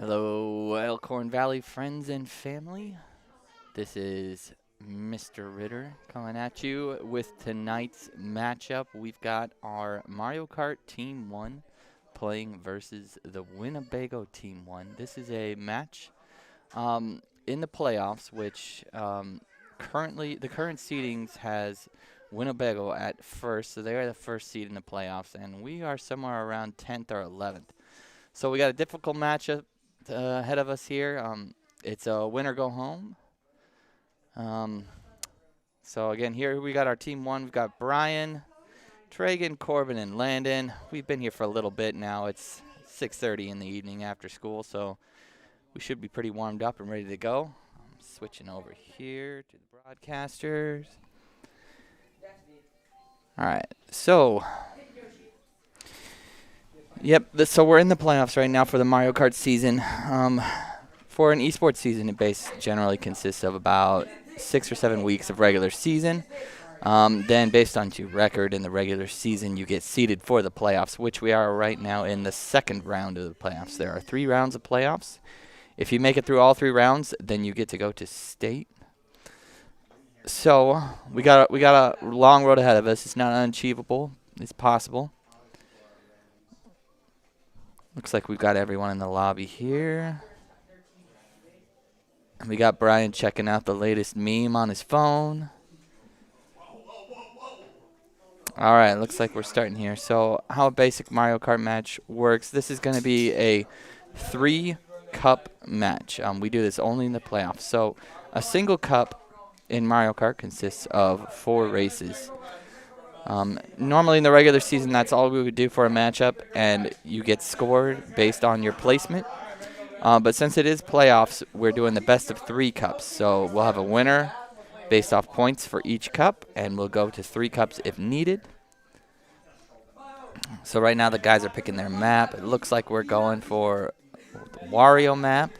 Hello, Elkhorn Valley friends and family. This is Mr. Ritter coming at you with tonight's matchup. We've got our Mario Kart Team 1 playing versus the Winnebago Team 1. This is a match in the playoffs, which the current seedings has Winnebago at first, so they are the first seed in the playoffs, and we are somewhere around 10th or 11th. So we got a difficult matchup ahead of us here. It's a winner go home. Um, so again, here we got our team one. We've got Brian, Tragan, Corbin, and Landon. We've been here for a little bit now. It's 6:30 in the evening after school, so we should be pretty warmed up and ready to go. I'm switching over here to the broadcasters. All right, so yep, so we're in the playoffs right now for the Mario Kart season. For an esports season, it generally consists of about 6 or 7 weeks of regular season. Then, based on your record in the regular season, you get seeded for the playoffs, which we are right now in the second round of the playoffs. There are 3 rounds of playoffs. If you make it through all 3 rounds, then you get to go to state. So we got a long road ahead of us. It's not unachievable. It's possible. Looks like we've got everyone in the lobby here. We got Brian checking out the latest meme on his phone. All right, looks like we're starting here. So how a basic Mario Kart match works, this is going to be a 3-cup match. We do this only in the playoffs. So a single cup in Mario Kart consists of 4 races. Normally in the regular season, that's all we would do for a matchup, and you get scored based on your placement. But since it is playoffs, we're doing the best of 3 cups. So we'll have a winner based off points for each cup, and we'll go to 3 cups if needed. So right now the guys are picking their map. It looks like we're going for the Wario map.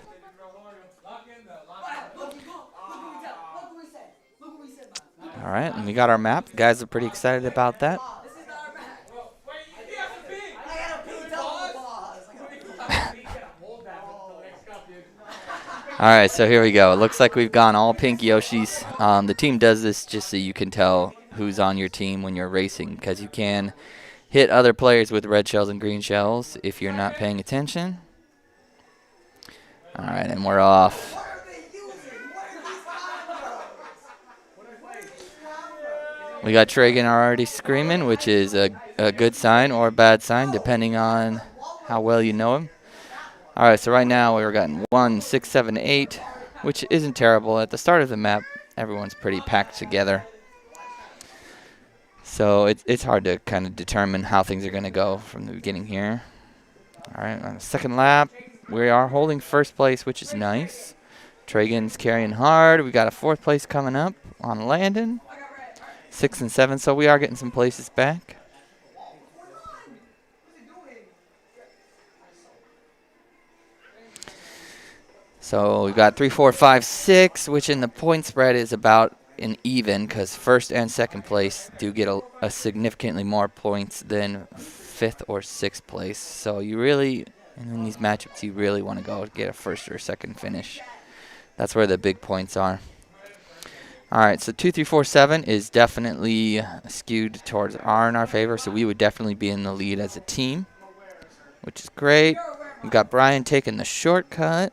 All right, and we got our map. The guys are pretty excited about that. All right, so here we go. It looks like we've gone all pink Yoshis. The team does this just so you can tell who's on your team when you're racing, because you can hit other players with red shells and green shells if you're not paying attention. All right, and we're off. We got Tragan already screaming, which is a good sign or a bad sign, depending on how well you know him. All right, so right now we're getting 1, 6, 7, 8, which isn't terrible. At the start of the map, everyone's pretty packed together. So it's hard to kind of determine how things are going to go from the beginning here. All right, on the second lap, we are holding first place, which is nice. Tragan's carrying hard. We got a 4th place coming up on Landon. 6 and 7, so we are getting some places back. So we've got 3, 4, 5, 6, which in the point spread is about an even, because first and second place do get a significantly more points than 5th or 6th place. So you really, in these matchups, you really want to go get a first or second finish. That's where the big points are. All right, so 2, 3, 4, 7 is definitely skewed towards in our favor, so we would definitely be in the lead as a team, which is great. We've got Brian taking the shortcut.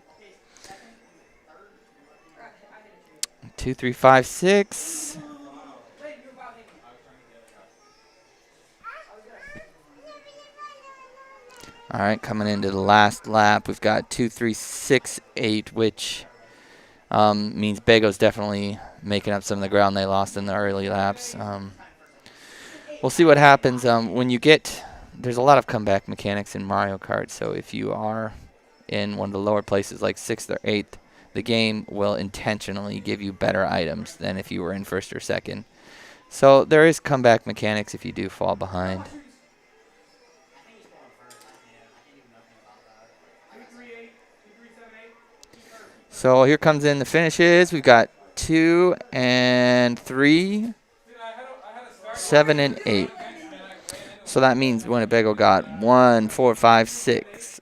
2, 3, 5, 6. All right, coming into the last lap, we've got 2, 3, 6, 8, which means Bago's definitely making up some of the ground they lost in the early laps. We'll see what happens. There's a lot of comeback mechanics in Mario Kart, so if you are in one of the lower places like 6th or 8th, the game will intentionally give you better items than if you were in 1st or 2nd. So there is comeback mechanics if you do fall behind. So here comes in the finishes. We've got 2 and 3, 7 and 8. So that means Winnebago got 1, 4, 5, 6.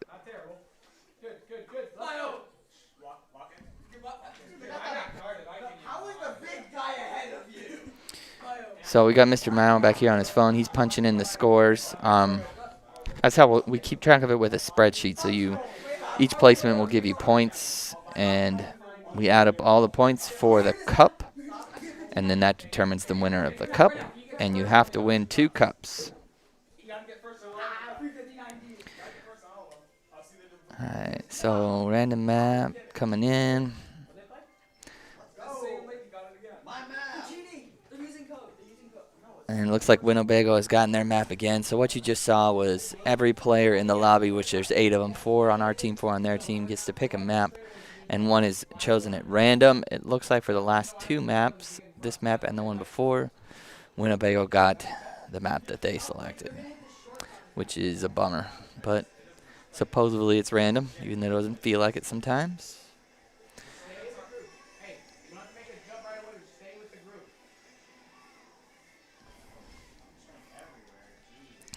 So we got Mr. Mao back here on his phone. He's punching in the scores. That's how we keep track of it with a spreadsheet. So each placement will give you points, and we add up all the points for the cup, and then that determines the winner of the cup. And you have to win 2 cups. Alright, so random map coming in. And it looks like Winnebago has gotten their map again. So what you just saw was every player in the lobby, which there's 8 of them, 4 on our team, 4 on their team, gets to pick a map, and one is chosen at random. It looks like for the last 2 maps, this map and the one before, Winnebago got the map that they selected, which is a bummer. But supposedly it's random, even though it doesn't feel like it sometimes.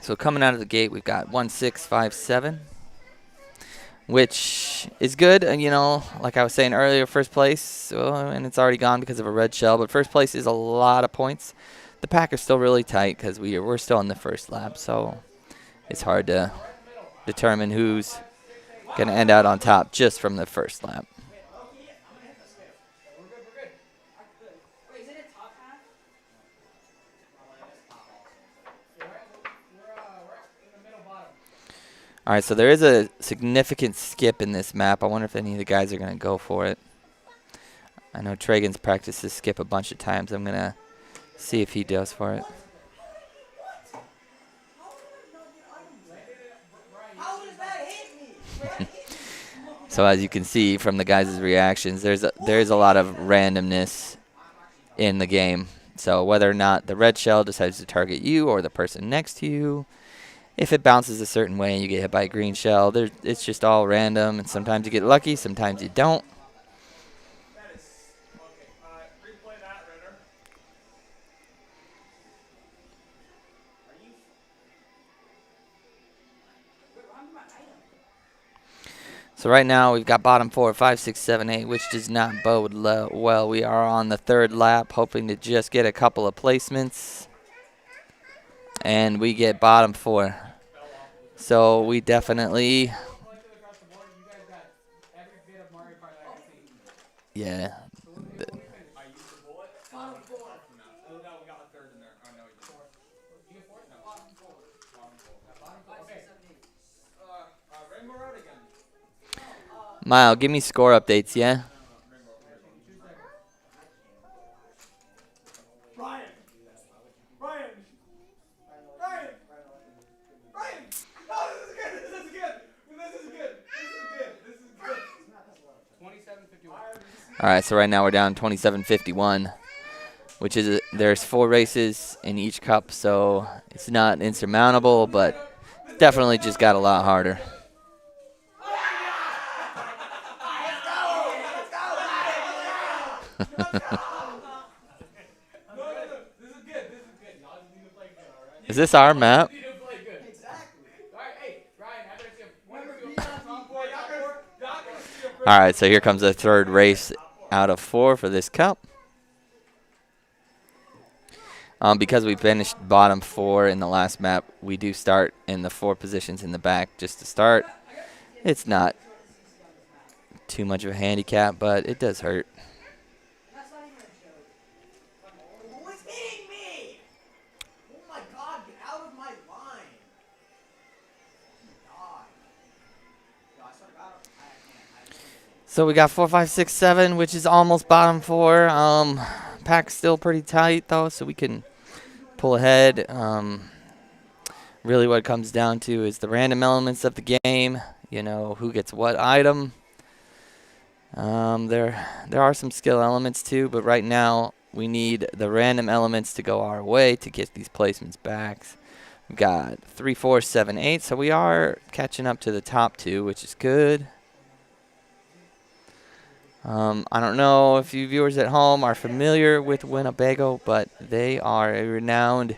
So coming out of the gate, we've got 1-6-5-7, which is good. And, you know, like I was saying earlier, first place, and it's already gone because of a red shell, but first place is a lot of points. The pack is still really tight because we're still in the first lap, so it's hard to determine who's going to end out on top just from the first lap. All right, so there is a significant skip in this map. I wonder if any of the guys are going to go for it. I know Tragan's practiced this skip a bunch of times. I'm going to see if he does for it. So as you can see from the guys' reactions, there's a lot of randomness in the game. So whether or not the red shell decides to target you or the person next to you, if it bounces a certain way and you get hit by a green shell, it's just all random. And sometimes you get lucky, sometimes you don't. So right now we've got bottom 4, 5, 6, 7, 8, which does not bode well. We are on the 3rd lap, hoping to just get a couple of placements. And we get bottom 4. So we definitely... Yeah. Mile, give me score updates, yeah? All right, so right now we're down 27:51, which is there's 4 races in each cup, so it's not insurmountable, but definitely just got a lot harder. Is this our map? All right, so here comes the 3rd race out of 4 for this cup. Because we finished bottom 4 in the last map, we do start in the 4 positions in the back just to start. It's not too much of a handicap, but it does hurt. So we got 4, 5, 6, 7, which is almost bottom 4. Pack's still pretty tight though, so we can pull ahead. Really what it comes down to is the random elements of the game. You know, who gets what item. There are some skill elements too, but right now we need the random elements to go our way to get these placements back. We've got 3, 4, 7, 8, so we are catching up to the top 2, which is good. I don't know if you viewers at home are familiar with Winnebago, but they are a renowned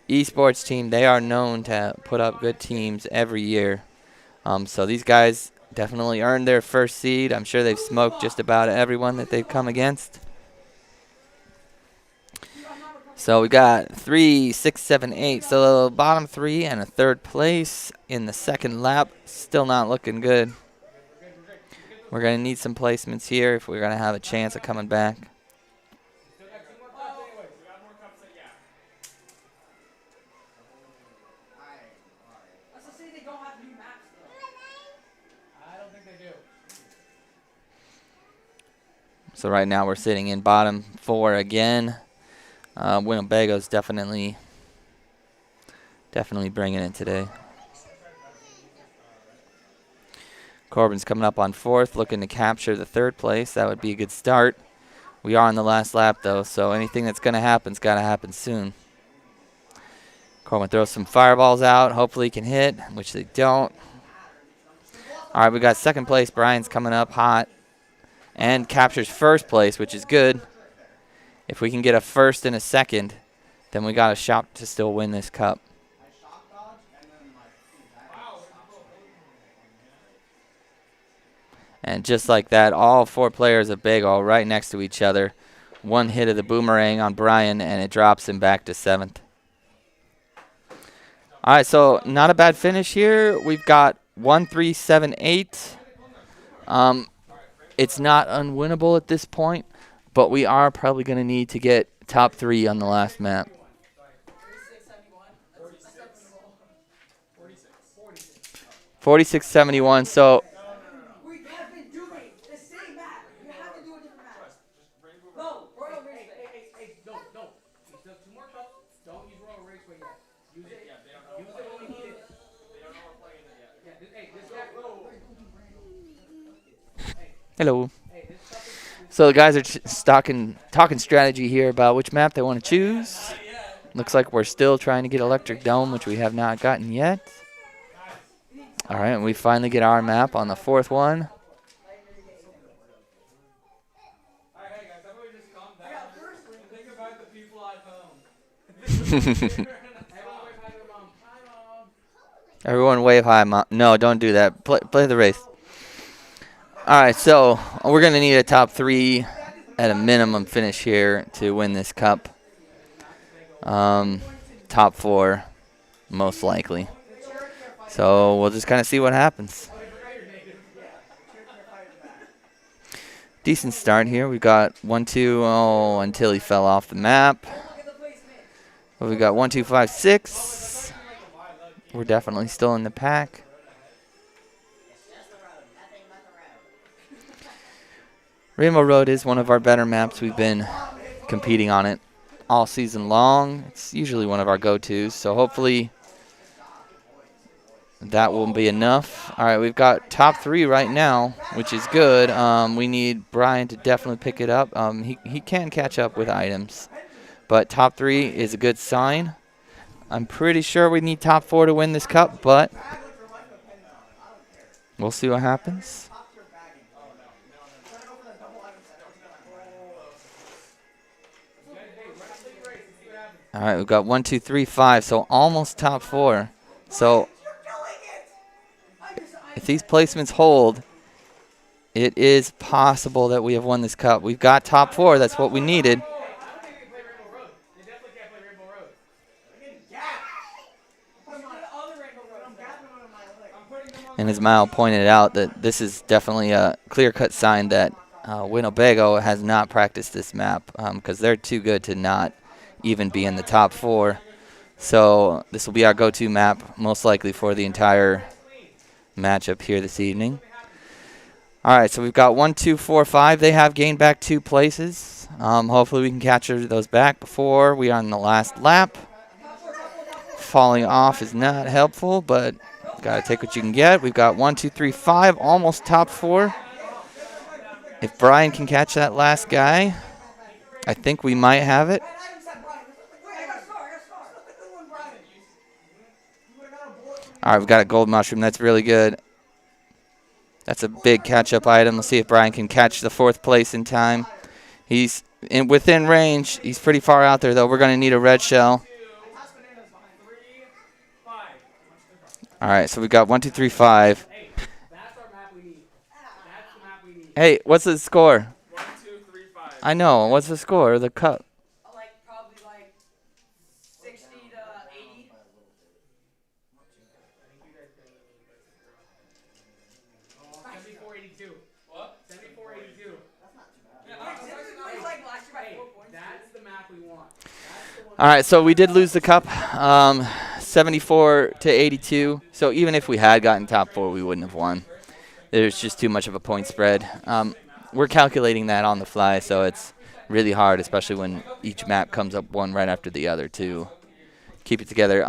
esports team. They are known to put up good teams every year. So these guys definitely earned their first seed. I'm sure they've smoked just about everyone that they've come against. So we got 3, 6, 7, 8. So bottom 3 and a third place in the second lap. Still not looking good. We're going to need some placements here if we're going to have a chance of coming back. So right now we're sitting in bottom 4 again. Winnebago's definitely bringing it today. Corbin's coming up on 4th, looking to capture the 3rd place. That would be a good start. We are on the last lap, though, so anything that's going to happen's got to happen soon. Corbin throws some fireballs out. Hopefully he can hit, which they don't. All right, we got 2nd place. Brian's coming up hot and captures 1st place, which is good. If we can get a 1st and a 2nd, then we got a shot to still win this cup. And just like that, all 4 players of Bago right next to each other. One hit of the boomerang on Brian, and it drops him back to 7th. All right, so not a bad finish here. We've got 1, 3, 7, 8. It's not unwinnable at this point, but we are probably going to need to get top 3 on the last map. 46-71, so hello. So the guys are talking strategy here about which map they want to choose. Looks like we're still trying to get Electric Dome, which we have not gotten yet. All right, and we finally get our map on the 4th one. Everyone wave hi, Mom. No, don't do that. Play the race. All right, so we're going to need a top 3 at a minimum finish here to win this cup. Top 4, most likely. So we'll just kind of see what happens. Decent start here. We got 1, 2, oh, until he fell off the map. But we got 1, 2, 5, 6. We're definitely still in the pack. Rainbow Road is one of our better maps. We've been competing on it all season long. It's usually one of our go-tos, so hopefully that will be enough. All right, we've got top 3 right now, which is good. We need Brian to definitely pick it up. He can catch up with items, but top 3 is a good sign. I'm pretty sure we need top 4 to win this cup, but we'll see what happens. All right, we've got 1, 2, 3, 5, so almost top 4. So if these placements hold, it is possible that we have won this cup. We've got top 4. That's what we needed. And as Mal pointed out, that this is definitely a clear-cut sign that Winnebago has not practiced this map because they're too good to not even be in the top 4. So this will be our go-to map, most likely for the entire matchup here this evening. All right, so we've got 1, 2, 4, 5. They have gained back 2 places. Hopefully we can capture those back before we are on the last lap. Falling off is not helpful, but got to take what you can get. We've got 1, 2, 3, 5, almost top 4. If Brian can catch that last guy, I think we might have it. All right, we've got a gold mushroom. That's really good. That's a big catch-up item. Let's see if Brian can catch the 4th place in time. He's within range. He's pretty far out there, though. We're going to need a red shell. All right, so we got 1, 2, 3, 5. Hey, what's the score? 1, 2, 3, 5. I know. What's the score of the cup? Like probably like All right, so we did lose the cup, 74 to 82. So even if we had gotten top 4, we wouldn't have won. There's just too much of a point spread. We're calculating that on the fly, so it's really hard, especially when each map comes up one right after the other, to keep it together.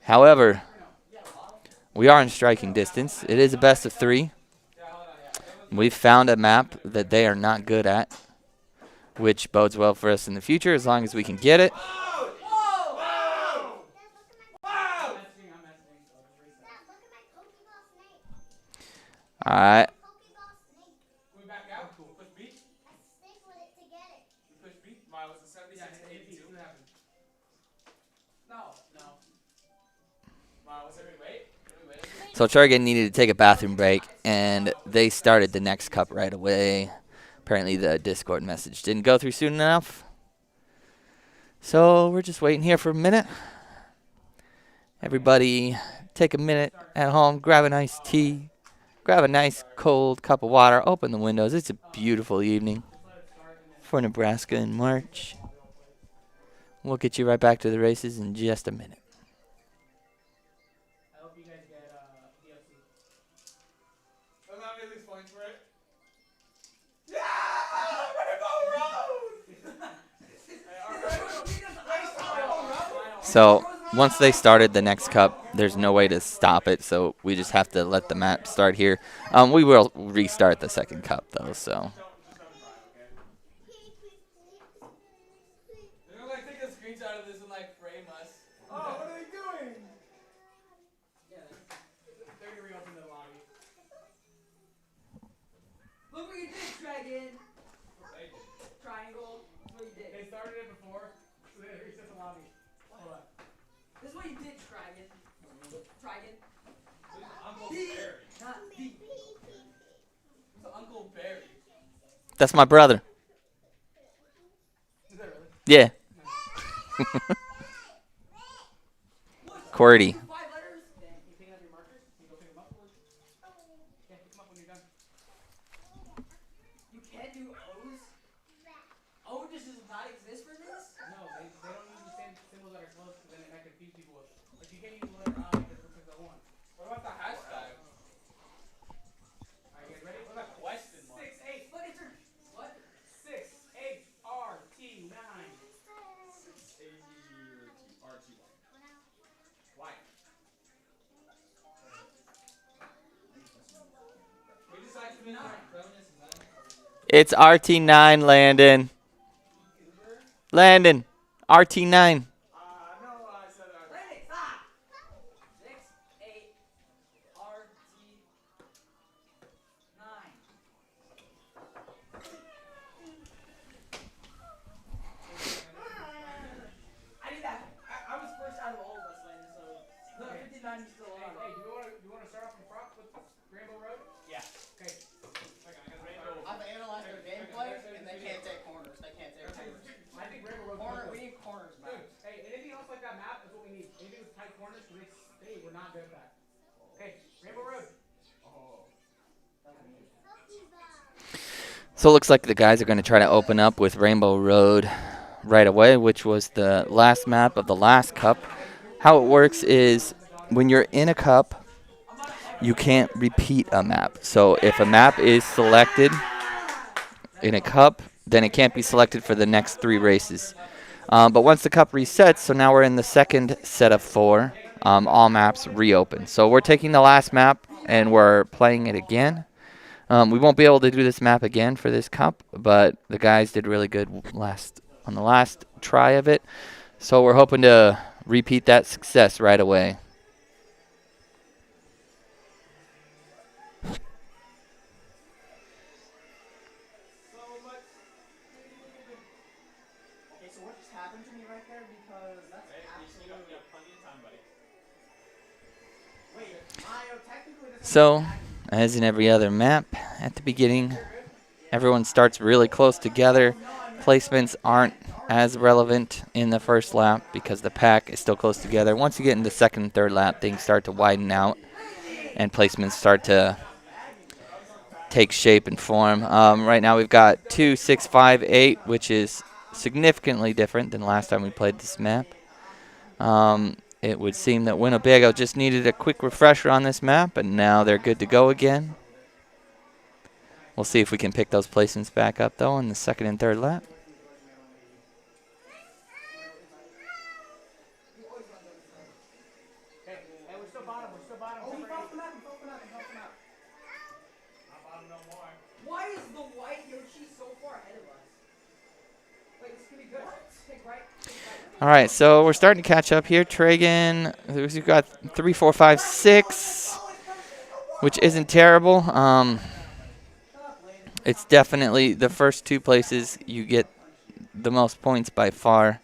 However, we are in striking distance. It is a best of 3. We've found a map that they are not good at, which bodes well for us in the future as long as we can get it. All right. So Chargan needed to take a bathroom break, and they started the next cup right away. Apparently the Discord message didn't go through soon enough. So we're just waiting here for a minute. Everybody take a minute at home, grab a nice tea, grab a nice cold cup of water, open the windows. It's a beautiful evening for Nebraska in March. We'll get you right back to the races in just a minute. So once they started the next cup, there's no way to stop it, so we just have to let the map start here. We will restart the second cup, though, so. Look what you did, Dragon! Triangle. That's what you did. They started it before, so they reset the lobby. Hold on. This is what you did, Dragon. Dragon. Uncle Barry. Not the. Who's Uncle Barry? That's my brother. Is that really? Yeah. QWERTY. 5 letters? Can you pick up your markers? Can you go pick them up? Yeah, pick them up when you're done. You can't do O's? O just does not exist for this? No, they don't use the same symbols that are close, because then it might confuse people. Like, you can't use the letter I because it looks like the one. What about the hashtag? Alright, guys ready? What about question mark? 6, 8. Look, it's your. What? 6, 8, RT, 9. Why? We decide to be 9. It's RT9, Landon. Landon, RT9. No, I said Landon, stop! 6, 8, RT 9. I did that. I was first out of all of us, Landon, so. No, 59 is still on. Hey, do you want to start off from front with Rainbow Road? Yeah. Okay. Rainbow. I've analyzed their gameplay, and they can't take corners. They can't take corners. I think Rainbow Road. Corner, we need corners, man. Dude, hey, anything else like that map is what we need. Anything with tight corners, we're not good at that. Okay, Rainbow Road. So it looks like the guys are going to try to open up with Rainbow Road right away, which was the last map of the last cup. How it works is when you're in a cup, you can't repeat a map. So if a map is selected in a cup, then it can't be selected for the next 3 races. But once the cup resets, so now we're in the second set of 4, all maps reopen. So we're taking the last map and we're playing it again. We won't be able to do this map again for this cup, but the guys did really good on the last try of it. So we're hoping to repeat that success right away. Okay, so what just happened to me right there? Because that's absolutely. Wait, Mayo, technically this is. So, as in every other map, at the beginning, everyone starts really close together. Placements aren't as relevant in the first lap because the pack is still close together. Once you get into the second and third lap, things start to widen out, and placements start to take shape and form. Right now we've got 2, 6, 5, 8, which is significantly different than last time we played this map. It would seem that Winnebago just needed a quick refresher on this map, and now they're good to go again. We'll see if we can pick those placements back up, though, in the second and third lap. Hey, we're still bottom. We're still bottom. Oh, he fell off the map. He fell off the map. He fell off the map. Not bottom no more. Why is the white Yoshi so far ahead of us? Wait, this could be good. Take right. All right, so we're starting to catch up here. Tragan, we've got 3, 4, 5, 6, which isn't terrible. It's definitely the first 2 places you get the most points by far.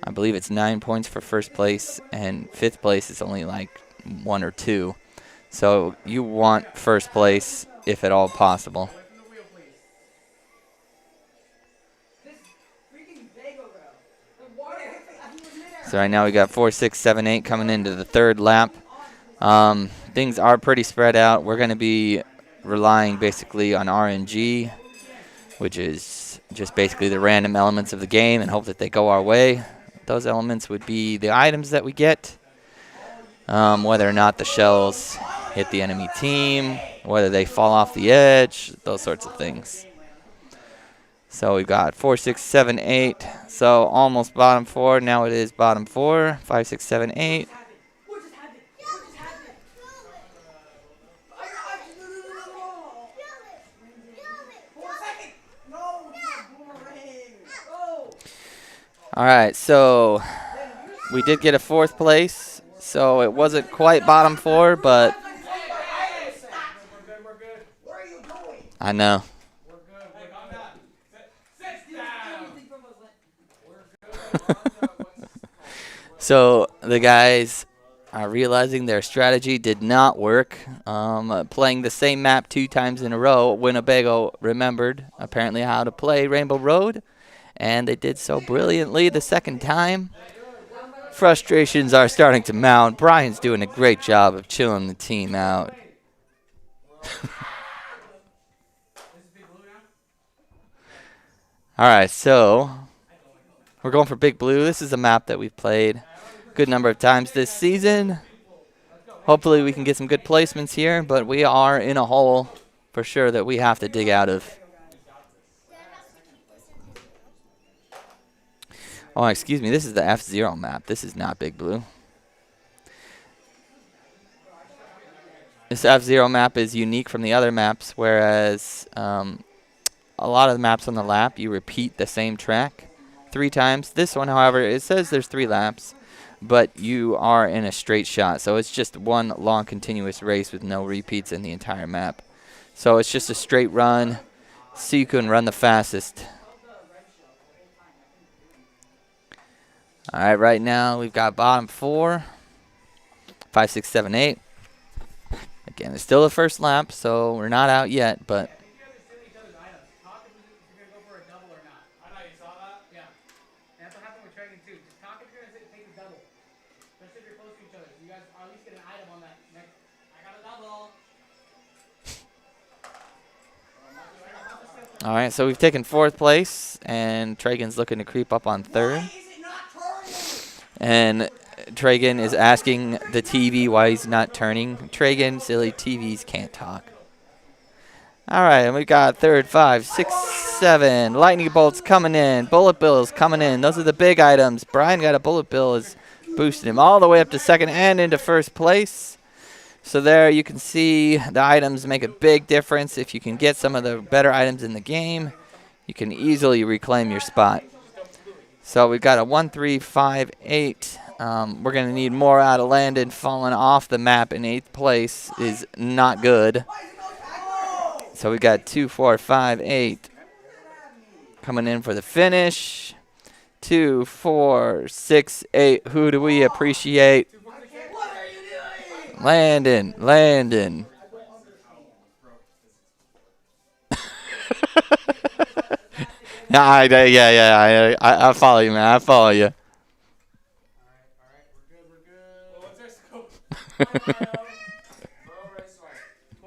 I believe it's 9 points for first place, and 5th place is only like 1 or 2. So you want first place if at all possible. So right now we got 4, 6, 7, 8 coming into the third lap. Things are pretty spread out. We're going to be relying basically on RNG, which is just basically the random elements of the game, and hope that they go our way. Those elements would be the items that we get, whether or not the shells hit the enemy team, whether they fall off the edge, those sorts of things. So we've got 4, 6, 7, 8. So almost bottom 4. Now it is bottom 4. 5, 6, 7, 8. What just happened? What just happened? For a second. No, boomerang. Oh. All right, so we did get a 4th place. So it wasn't quite bottom 4, but We're good. Where are you going? I know. We're good. Hey, calm down. Sit down. So the guys are realizing their strategy did not work. Playing the same map 2 times in a row, Winnebago remembered apparently how to play Rainbow Road, and they did so brilliantly the second time. Frustrations are starting to mount. Brian's doing a great job of chilling the team out. All right, so we're going for Big Blue. This is a map that we've played a good number of times this season. Hopefully we can get some good placements here, but we are in a hole for sure that we have to dig out of. Oh, excuse me, this is the F-Zero map. This is not Big Blue. This F-Zero map is unique from the other maps, whereas a lot of the maps on the lap, you repeat the same track 3 times. This one, however, it says there's 3 laps, but you are in a straight shot. So it's just one long continuous race with no repeats in the entire map. So it's just a straight run, so you can run the fastest. All right, right now we've got bottom 4, 5, 6, 7, 8. Again, it's still the first lap, so we're not out yet, but That's what happened with Dragon too. Just talk if you're gonna take the double. Especially if you're close to each other. You guys at least get an item on that next. I got a double. all right, so we've taken 4th place, and Tragan's looking to creep up on 3rd. Why is it not turning? And Tragan is asking the TV why he's not turning. Tragan, silly TVs can't talk. All right, and we've got 3rd, 5, 6, 7. Lightning bolts coming in. Bullet bills coming in. Those are the big items. Brian got a bullet bill, is boosting him all the way up to 2nd and into 1st place. So there you can see the items make a big difference. If you can get some of the better items in the game, you can easily reclaim your spot. So we've got a 1, 3, 5, 8. We're going to need more out of Landon. Falling off the map in 8th place is not good. So we got 2, 4, 5, 8 coming in for the finish. 2, 4, 6, 8. Who do we appreciate? What are you doing? Landon. Yeah, I follow you, man. I follow you. Alright, we're good. Well, what's our scope? 29-49.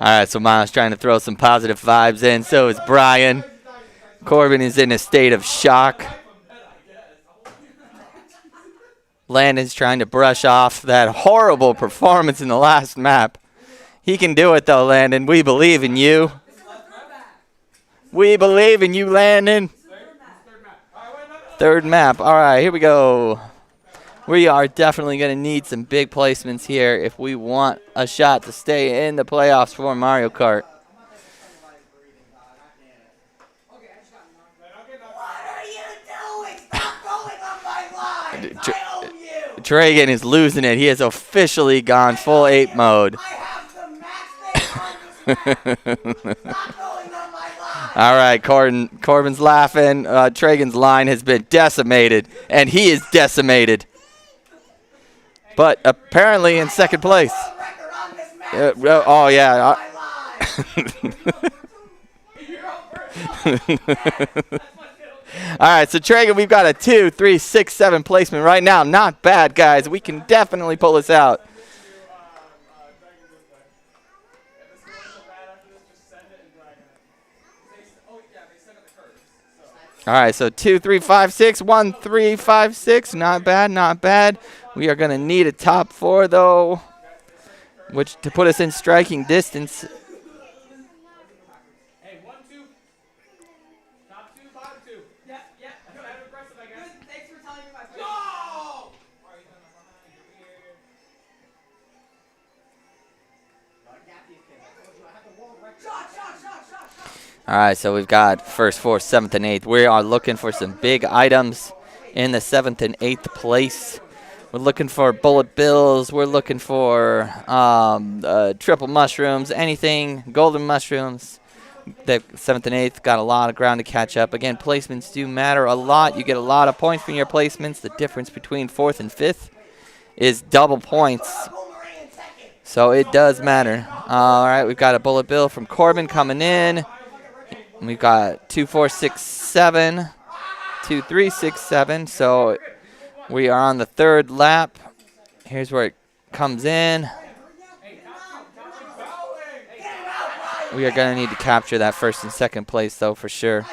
All right, so Miles trying to throw some positive vibes in. So is Brian. Corbin is in a state of shock. Landon's trying to brush off that horrible performance in the last map. He can do it, though, Landon. We believe in you. We believe in you, Landon. Third map. All right, here we go. We are definitely going to need some big placements here if we want a shot to stay in the playoffs for Mario Kart. Dragon is losing it. He has officially gone full ape mode. All right, Corbin's laughing. Dragon's line has been decimated, and he is decimated. But apparently in second place. Oh, yeah. All right, so Dragon, we've got a 2, 3, 6, 7 placement right now. Not bad, guys. We can definitely pull this out. All right, so 2, 3, 5, 6, 1, 3, 5, 6. Not bad, not bad. We are going to need a top 4, though, which to put us in striking distance. Hey, 1, 2. Top 2, bottom 2. Yeah. Kind of aggressive, I guess. Good. Thanks for telling me my Go! All right, so we've got first, fourth, seventh, and eighth. We are looking for some big items in the 7th and 8th place. We're looking for bullet bills. We're looking for triple mushrooms, anything, golden mushrooms. The 7th and 8th got a lot of ground to catch up. Again, placements do matter a lot. You get a lot of points from your placements. The difference between 4th and 5th is double points. So it does matter. All right, we've got a bullet bill from Corbin coming in. And we've got 2, 4, 6, 7. 2, 3, 6, 7. So we are on the 3rd lap. Here's where it comes in. We are going to need to capture that 1st and 2nd place, though, for sure.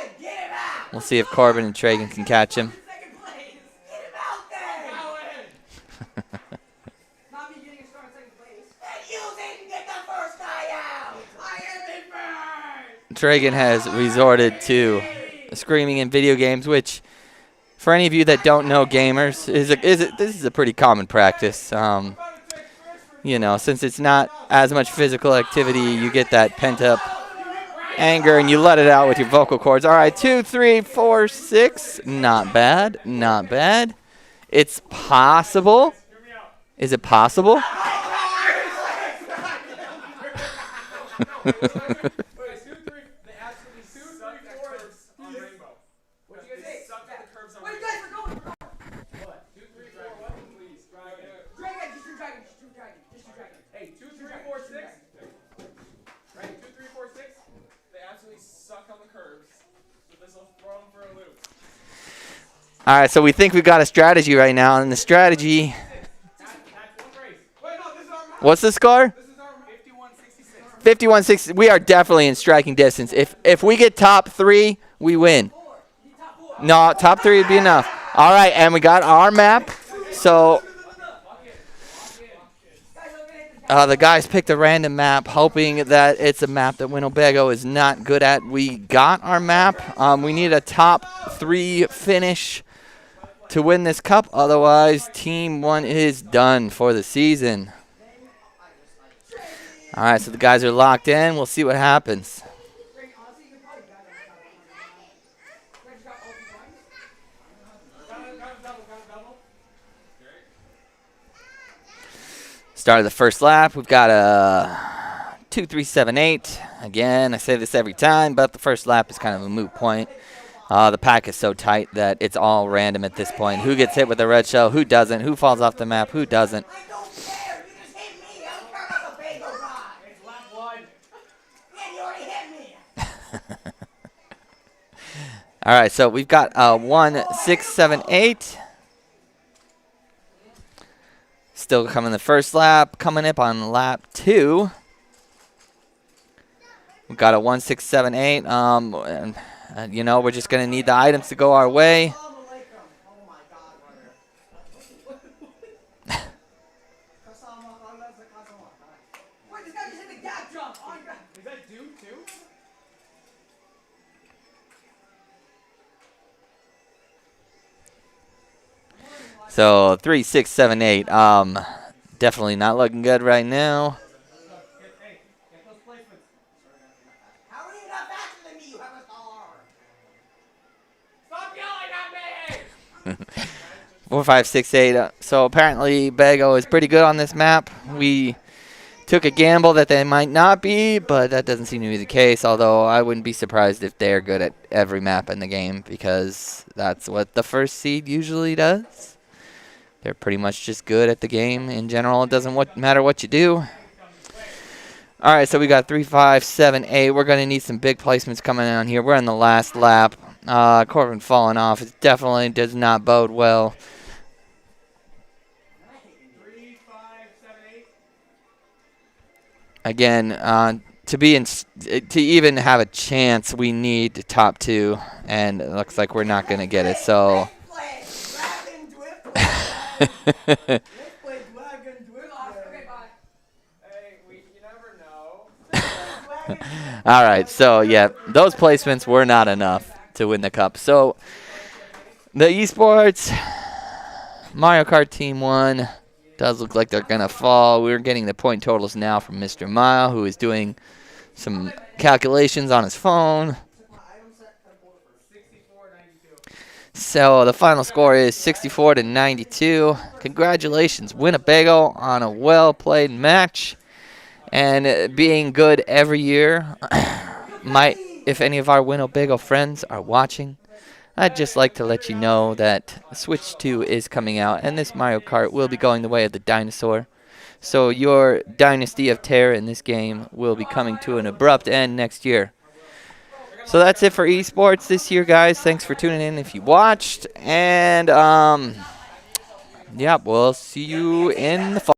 We'll see if Corbin and Tragan can catch him. Tragan has resorted to screaming in video games, which, for any of you that don't know gamers, this is a pretty common practice. You know, since it's not as much physical activity, you get that pent-up anger and you let it out with your vocal cords. All right, 2, 3, 4, 6. Not bad, not bad. It's possible. Is it possible? All right, so we think we've got a strategy right now, and the strategy. What's the score? 51-60. We are definitely in striking distance. If we get top 3, we win. No, top 3 would be enough. All right, and we got our map. So the guys picked a random map, hoping that it's a map that Winnebago is not good at. We got our map. We need a top 3 finish to win this cup. Otherwise, Team 1 is done for the season. All right, so the guys are locked in. We'll see what happens. Start of the first lap. We've got a 2, 3, 7, 8. Again, I say this every time, but the first lap is kind of a moot point. The pack is so tight that it's all random at this point. Who gets hit with a red shell? Who doesn't? Who falls off the map? Who doesn't? All right, so we've got 1, 6, 7, 8. Still coming the first lap. Coming up on lap 2. We got a 1678. And, you know, we're just going to need the items to go our way. Assalamu alaikum. Oh my god, brother. Kasama khalas kasama. Wait, this guy just hit the gap jump. Oh, my God. Is that dude too? So 3678. Definitely not looking good right now. Hey, get those placements. How are you not faster than me? You have a car. Stop yelling at me! 4568. So apparently Bago is pretty good on this map. We took a gamble that they might not be, but that doesn't seem to be the case. Although I wouldn't be surprised if they're good at every map in the game, because that's what the first seed usually does. They're pretty much just good at the game in general. It doesn't matter what you do. All right, so we got 3578. We're going to need some big placements coming on here. We're in the last lap. Corbin falling off. It definitely does not bode well. 3, 5, 7, 8. Again, to even have a chance, we need the top 2, and it looks like we're not going to get it. So. Dragon drift. Let's play dragon drift. Okay, bye. Hey, you never know. All right, so yeah, those placements were not enough to win the cup. So the esports Mario Kart Team 1 does look like they're going to fall. We're getting the point totals now from Mr. Mile, who is doing some calculations on his phone. 64-92. So the final score is 64-92. Congratulations, Winnebago, on a well-played match. And being good every year. If any of our Winnebago friends are watching, I'd just like to let you know that Switch 2 is coming out, and this Mario Kart will be going the way of the dinosaur. So your dynasty of terror in this game will be coming to an abrupt end next year. So that's it for esports this year, guys. Thanks for tuning in if you watched. And, yeah, we'll see you in the fall.